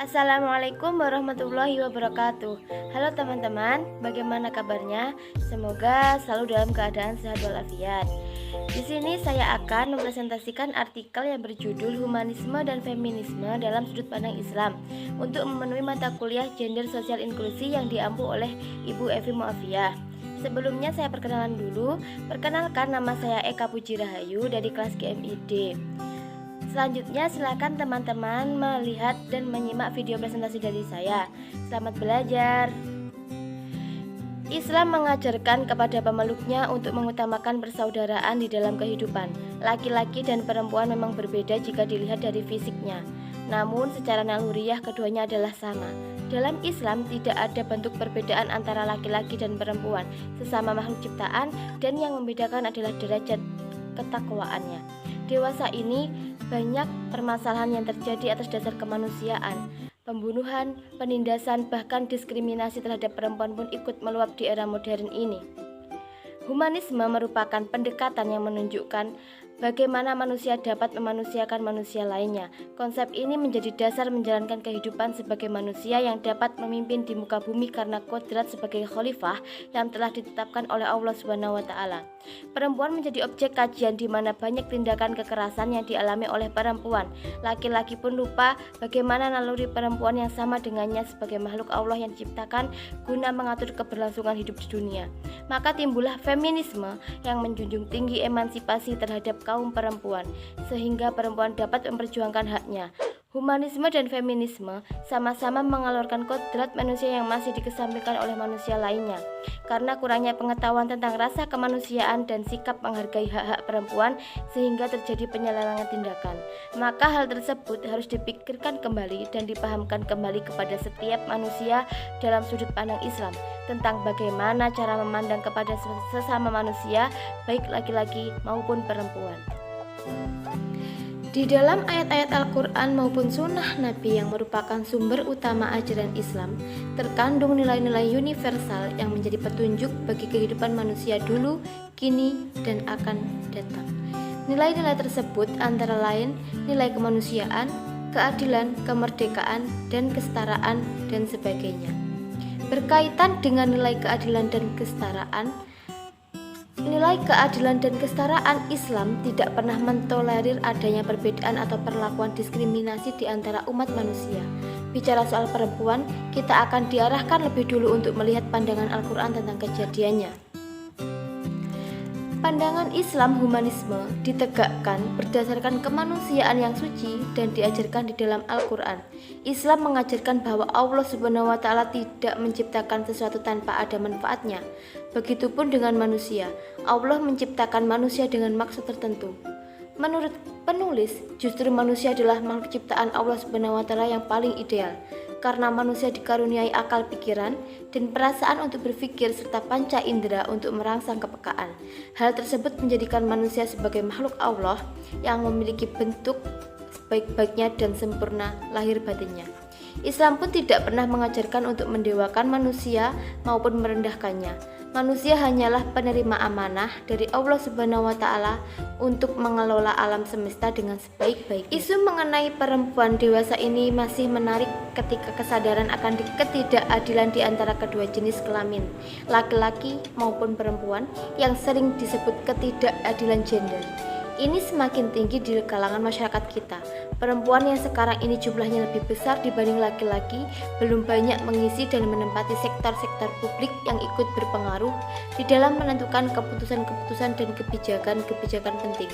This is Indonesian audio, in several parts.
Assalamualaikum warahmatullahi wabarakatuh. Halo teman-teman, bagaimana kabarnya? Semoga selalu dalam keadaan sehat walafiat. Di sini saya akan mempresentasikan artikel yang berjudul Humanisme dan Feminisme dalam Sudut Pandang Islam untuk memenuhi mata kuliah Gender Sosial Inklusi yang diampu oleh Ibu Evi Muafiah. Sebelumnya saya perkenalan dulu. Perkenalkan, nama saya Eka Puji Rahayu dari kelas GMID. Selanjutnya silakan teman-teman melihat dan menyimak video presentasi dari saya. Selamat belajar. Islam mengajarkan kepada pemeluknya untuk mengutamakan persaudaraan di dalam kehidupan. Laki-laki dan perempuan memang berbeda jika dilihat dari fisiknya. Namun secara naluriah keduanya adalah sama. Dalam Islam tidak ada bentuk perbedaan antara laki-laki dan perempuan, sesama makhluk ciptaan, dan yang membedakan adalah derajat ketakwaannya. Dewasa ini banyak permasalahan yang terjadi atas dasar kemanusiaan. Pembunuhan, penindasan, bahkan diskriminasi terhadap perempuan pun ikut meluap di era modern ini. Humanisme merupakan pendekatan yang menunjukkan bagaimana manusia dapat memanusiakan manusia lainnya. Konsep ini menjadi dasar menjalankan kehidupan sebagai manusia yang dapat memimpin di muka bumi karena kodrat sebagai khalifah yang telah ditetapkan oleh Allah SWT. Perempuan menjadi objek kajian di mana banyak tindakan kekerasan yang dialami oleh perempuan. Laki-laki pun lupa bagaimana naluri perempuan yang sama dengannya sebagai makhluk Allah yang diciptakan guna mengatur keberlangsungan hidup di dunia. Maka timbullah feminisme yang menjunjung tinggi emansipasi terhadap kaum perempuan, sehingga perempuan dapat memperjuangkan haknya. Humanisme dan feminisme sama-sama mengalurkan kodrat manusia yang masih dikesampingkan oleh manusia lainnya. Karena kurangnya pengetahuan tentang rasa kemanusiaan dan sikap menghargai hak-hak perempuan, sehingga terjadi penyelewengan tindakan. Maka hal tersebut harus dipikirkan kembali dan dipahamkan kembali kepada setiap manusia dalam sudut pandang Islam tentang bagaimana cara memandang kepada sesama manusia, baik laki-laki maupun perempuan. Di dalam ayat-ayat Al-Quran maupun sunnah Nabi yang merupakan sumber utama ajaran Islam, terkandung nilai-nilai universal yang menjadi petunjuk bagi kehidupan manusia dulu, kini, dan akan datang. Nilai-nilai tersebut antara lain nilai kemanusiaan, keadilan, kemerdekaan, dan kesetaraan, dan sebagainya. Berkaitan dengan nilai keadilan dan kesetaraan, Islam tidak pernah mentolerir adanya perbedaan atau perlakuan diskriminasi di antara umat manusia. Bicara soal perempuan, kita akan diarahkan lebih dulu untuk melihat pandangan Al-Quran tentang kejadiannya. Pandangan Islam humanisme ditegakkan berdasarkan kemanusiaan yang suci dan diajarkan di dalam Al-Quran. Islam mengajarkan bahwa Allah SWT tidak menciptakan sesuatu tanpa ada manfaatnya. Begitupun dengan manusia, Allah menciptakan manusia dengan maksud tertentu. Menurut penulis, justru manusia adalah makhluk ciptaan Allah SWT yang paling ideal, karena manusia dikaruniai akal pikiran dan perasaan untuk berpikir serta panca indera untuk merangsang kepekaan. Hal tersebut menjadikan manusia sebagai makhluk Allah yang memiliki bentuk sebaik-baiknya dan sempurna lahir batinnya. Islam pun tidak pernah mengajarkan untuk mendewakan manusia maupun merendahkannya. Manusia hanyalah penerima amanah dari Allah SWT untuk mengelola alam semesta dengan sebaik-baiknya. Isu mengenai perempuan dewasa ini masih menarik ketika kesadaran akan ketidakadilan di antara kedua jenis kelamin, laki-laki maupun perempuan, yang sering disebut ketidakadilan gender. Ini semakin tinggi di kalangan masyarakat kita. Perempuan yang sekarang ini jumlahnya lebih besar dibanding laki-laki belum banyak mengisi dan menempati sektor-sektor publik yang ikut berpengaruh di dalam menentukan keputusan-keputusan dan kebijakan-kebijakan penting.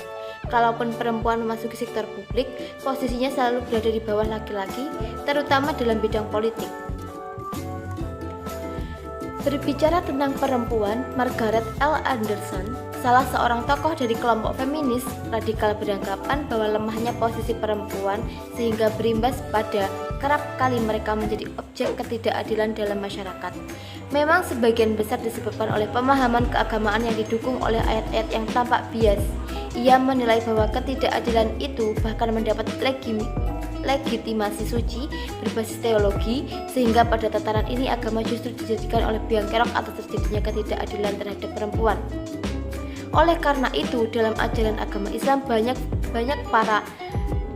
Kalaupun perempuan memasuki sektor publik, posisinya selalu berada di bawah laki-laki, terutama dalam bidang politik. Berbicara tentang perempuan, Margaret L. Anderson, salah seorang tokoh dari kelompok feminis radikal, beranggapan bahwa lemahnya posisi perempuan sehingga berimbas pada kerap kali mereka menjadi objek ketidakadilan dalam masyarakat. Memang sebagian besar disebabkan oleh pemahaman keagamaan yang didukung oleh ayat-ayat yang tampak bias. Ia menilai bahwa ketidakadilan itu bahkan mendapat legitimasi suci berbasis teologi, sehingga pada tataran ini agama justru dijadikan oleh biang kerok atas terjadinya ketidakadilan terhadap perempuan. Oleh karena itu, dalam ajaran agama Islam banyak para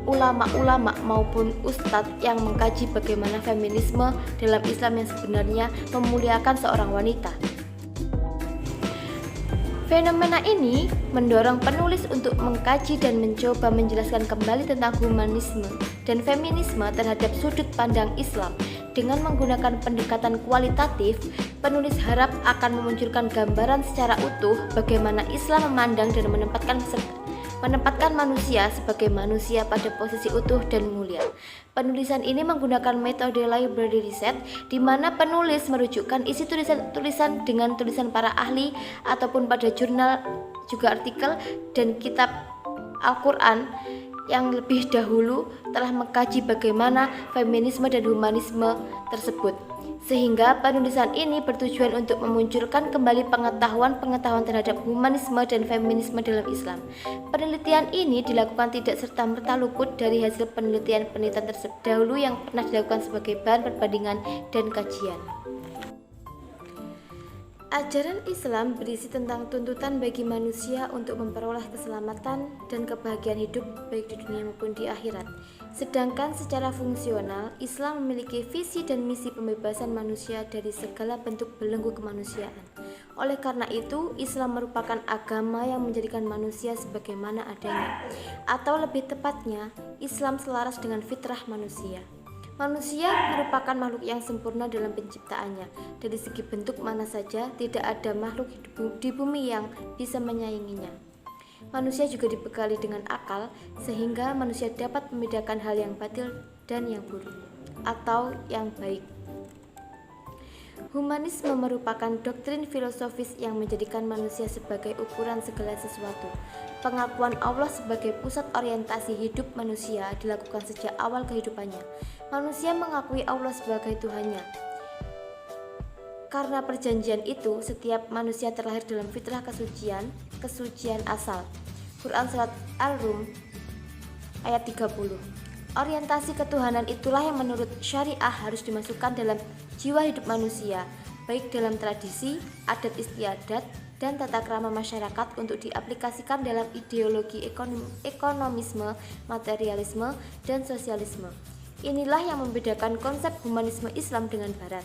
ulama-ulama maupun ustadz yang mengkaji bagaimana feminisme dalam Islam yang sebenarnya memuliakan seorang wanita. Fenomena ini mendorong penulis untuk mengkaji dan mencoba menjelaskan kembali tentang humanisme dan feminisme terhadap sudut pandang Islam. Dengan menggunakan pendekatan kualitatif, penulis harap akan memunculkan gambaran secara utuh bagaimana Islam memandang dan menempatkan manusia sebagai manusia pada posisi utuh dan mulia. Penulisan ini menggunakan metode library research, di mana penulis merujukkan isi tulisan dengan tulisan para ahli ataupun pada jurnal, juga artikel dan kitab Al-Quran yang lebih dahulu telah mengkaji bagaimana feminisme dan humanisme tersebut. Sehingga penulisan ini bertujuan untuk memunculkan kembali pengetahuan terhadap humanisme dan feminisme dalam Islam. Penelitian ini dilakukan tidak serta-merta luput dari hasil penelitian-penelitian terdahulu yang pernah dilakukan sebagai bahan perbandingan dan kajian. Ajaran Islam berisi tentang tuntutan bagi manusia untuk memperoleh keselamatan dan kebahagiaan hidup baik di dunia maupun di akhirat. Sedangkan secara fungsional, Islam memiliki visi dan misi pembebasan manusia dari segala bentuk belenggu kemanusiaan. Oleh karena itu, Islam merupakan agama yang menjadikan manusia sebagaimana adanya, atau lebih tepatnya, Islam selaras dengan fitrah manusia. Manusia merupakan makhluk yang sempurna dalam penciptaannya. Dari segi bentuk mana saja, tidak ada makhluk di bumi yang bisa menyainginya. Manusia juga dibekali dengan akal, sehingga manusia dapat membedakan hal yang batil dan yang buruk, atau yang baik. Humanisme merupakan doktrin filosofis yang menjadikan manusia sebagai ukuran segala sesuatu. Pengakuan Allah sebagai pusat orientasi hidup manusia dilakukan sejak awal kehidupannya. Manusia mengakui Allah sebagai Tuhannya. Karena perjanjian itu, setiap manusia terlahir dalam fitrah kesucian asal. Quran Surat Al-Rum ayat 30. Orientasi ketuhanan itulah yang menurut syariah harus dimasukkan dalam jiwa hidup manusia, baik dalam tradisi, adat istiadat, dan tata krama masyarakat untuk diaplikasikan dalam ideologi ekonomisme, materialisme, dan sosialisme. Inilah yang membedakan konsep humanisme Islam dengan Barat.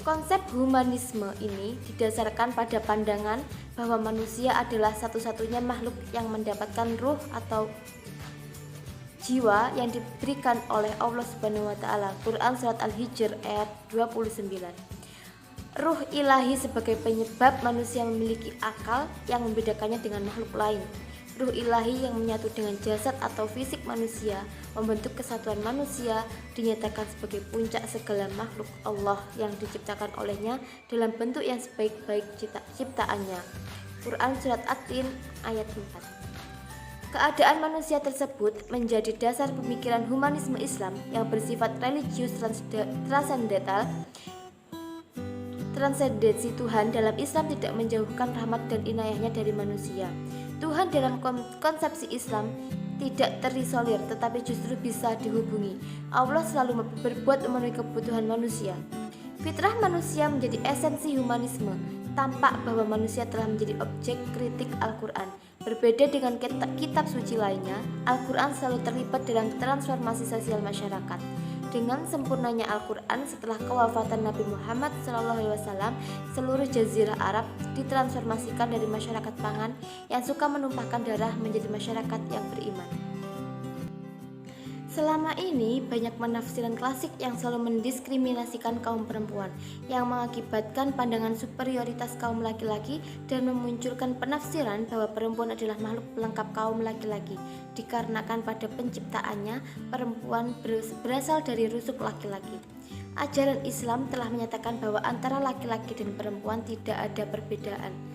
Konsep humanisme ini didasarkan pada pandangan bahwa manusia adalah satu-satunya makhluk yang mendapatkan ruh atau jiwa yang diberikan oleh Allah Subhanahu wa taala. Quran Surat Al-Hijr ayat 29. Ruh ilahi sebagai penyebab manusia memiliki akal yang membedakannya dengan makhluk lain. Ruh ilahi yang menyatu dengan jasad atau fisik manusia, membentuk kesatuan manusia, dinyatakan sebagai puncak segala makhluk Allah yang diciptakan olehnya dalam bentuk yang sebaik-baik ciptaannya. Quran Surat At-Tin ayat 4. Keadaan manusia tersebut menjadi dasar pemikiran humanisme Islam yang bersifat religius transendental. Transendensi Tuhan dalam Islam tidak menjauhkan rahmat dan inayahnya dari manusia. Tuhan dalam konsepsi Islam tidak terisolir, tetapi justru bisa dihubungi. Allah selalu berbuat memenuhi kebutuhan manusia. Fitrah manusia menjadi esensi humanisme. Tampak bahwa manusia telah menjadi objek kritik Al-Quran. Berbeda dengan kitab suci lainnya, Al-Quran selalu terlibat dalam transformasi sosial masyarakat. Dengan sempurnanya Al-Quran setelah kewafatan Nabi Muhammad SAW, seluruh jazirah Arab ditransformasikan dari masyarakat pangan yang suka menumpahkan darah menjadi masyarakat yang beriman. Selama ini, banyak penafsiran klasik yang selalu mendiskriminasikan kaum perempuan, yang mengakibatkan pandangan superioritas kaum laki-laki dan memunculkan penafsiran bahwa perempuan adalah makhluk pelengkap kaum laki-laki, dikarenakan pada penciptaannya, perempuan berasal dari rusuk laki-laki. Ajaran Islam telah menyatakan bahwa antara laki-laki dan perempuan tidak ada perbedaan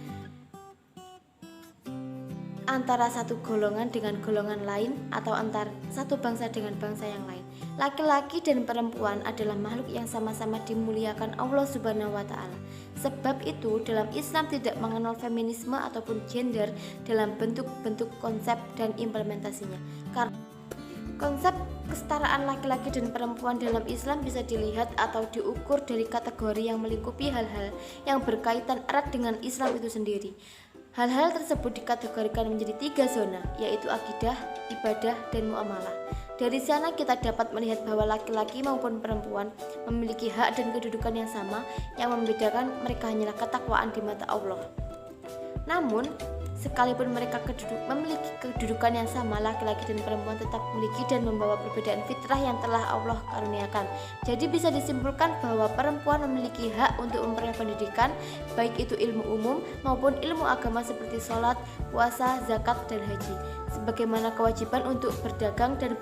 antara satu golongan dengan golongan lain atau antar satu bangsa dengan bangsa yang lain. Laki-laki dan perempuan adalah makhluk yang sama-sama dimuliakan Allah Subhanahu wa taala. Sebab itu dalam Islam tidak mengenal feminisme ataupun gender dalam bentuk-bentuk konsep dan implementasinya. Karena konsep kesetaraan laki-laki dan perempuan dalam Islam bisa dilihat atau diukur dari kategori yang melingkupi hal-hal yang berkaitan erat dengan Islam itu sendiri. Hal-hal tersebut dikategorikan menjadi 3 zona, yaitu akidah, ibadah, dan muamalah. Dari sana kita dapat melihat bahwa laki-laki maupun perempuan memiliki hak dan kedudukan yang sama, yang membedakan mereka hanyalah ketakwaan di mata Allah. Namun, sekalipun mereka memiliki kedudukan yang sama, laki-laki dan perempuan tetap memiliki dan membawa perbedaan fitrah yang telah Allah karuniakan. Jadi bisa disimpulkan bahwa perempuan memiliki hak untuk memperoleh pendidikan, baik itu ilmu umum maupun ilmu agama seperti sholat, puasa, zakat, dan haji, sebagaimana kewajiban untuk berdagang dan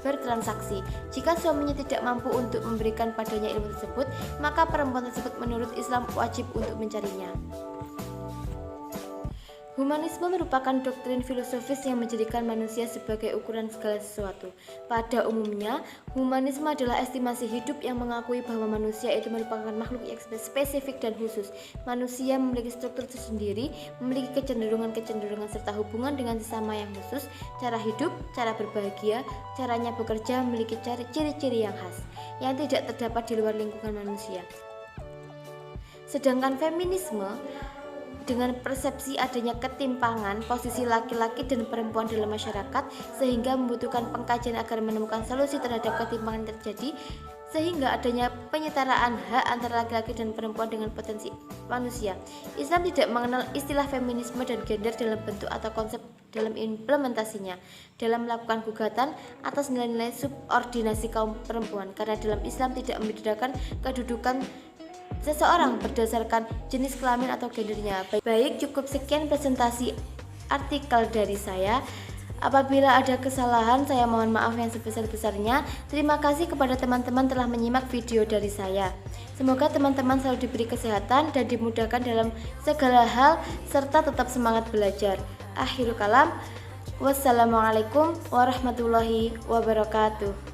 bertransaksi. Jika suaminya tidak mampu untuk memberikan padanya ilmu tersebut, maka perempuan tersebut menurut Islam wajib untuk mencarinya. Humanisme merupakan doktrin filosofis yang menjadikan manusia sebagai ukuran segala sesuatu. Pada umumnya, humanisme adalah estimasi hidup yang mengakui bahwa manusia itu merupakan makhluk yang spesifik dan khusus. Manusia memiliki struktur tersendiri, memiliki kecenderungan serta hubungan dengan sesama yang khusus, cara hidup, cara berbahagia, caranya bekerja memiliki ciri-ciri yang khas, yang tidak terdapat di luar lingkungan manusia. Sedangkan feminisme dengan persepsi adanya ketimpangan posisi laki-laki dan perempuan dalam masyarakat, sehingga membutuhkan pengkajian agar menemukan solusi terhadap ketimpangan terjadi, sehingga adanya penyetaraan hak antara laki-laki dan perempuan dengan potensi manusia. Islam tidak mengenal istilah feminisme dan gender dalam bentuk atau konsep dalam implementasinya, dalam melakukan gugatan atas nilai-nilai subordinasi kaum perempuan, karena dalam Islam tidak membedakan kedudukan seseorang berdasarkan jenis kelamin atau gendernya. Baik, cukup sekian presentasi artikel dari saya. Apabila ada kesalahan, saya mohon maaf yang sebesar-besarnya. Terima kasih kepada teman-teman telah menyimak video dari saya. Semoga teman-teman selalu diberi kesehatan dan dimudahkan dalam segala hal, serta tetap semangat belajar. Akhirul kalam, wassalamualaikum warahmatullahi wabarakatuh.